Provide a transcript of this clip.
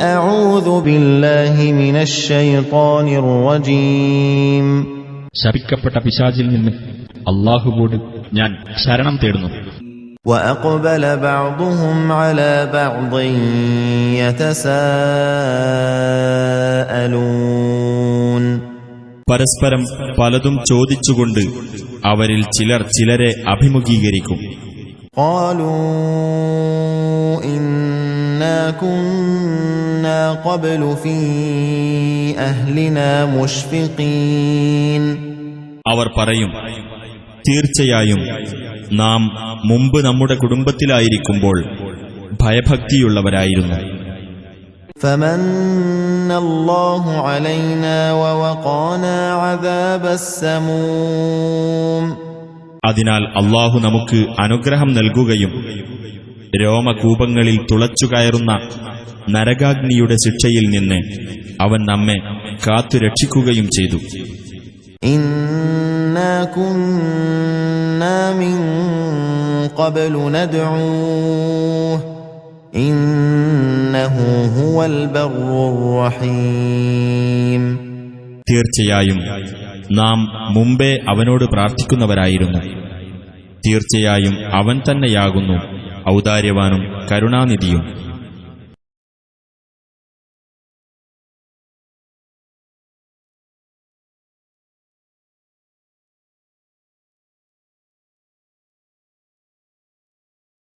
أعوذ بالله من الشيطان الرجيم. ശപിക്കപ്പെട്ട പിശാചിൽ നിന്ന് അല്ലാഹുവോട് ഞാൻ ശരണം തേടുന്നു. وأقبل بعضهم على بعض يتساءلون. പരസ്പരം പലതും ചോദിച്ചുകൊണ്ട് അവരിൽ ചിലർ ചിലരെ അഭിമുഖീകരിക്കും. قالوا إنا كنا قبل في أهلنا مشفقين. അവർ പറയും, തീർച്ചയായും നാം മുമ്പ് നമ്മുടെ കുടുംബത്തിലായിരിക്കുമ്പോൾ ഭയഭക്തിയുള്ളവരായിരുന്നു. فمن الله علينا ووقانا عذاب السموم. അതിനാൽ അല്ലാഹു നമുക്ക് അനുഗ്രഹം നൽകുകയും രോമകൂപങ്ങളിൽ തുളച്ചുകയറുന്ന നരകാഗ്നിയുടെ ശിക്ഷയിൽ നിന്ന് അവൻ നമ്മെ കാത്തുരക്ഷിക്കുകയും ചെയ്തു. إنا كنا من قبل ندعوه إنه هو البر الرحيم. തീർച്ചയായും നാം മുമ്പേ അവനോട് പ്രാർത്ഥിക്കുന്നവരായിരുന്നു. തീർച്ചയായും അവൻ തന്നെയാകുന്നു ഔദാര്യവാനും കരുണാനിധിയും.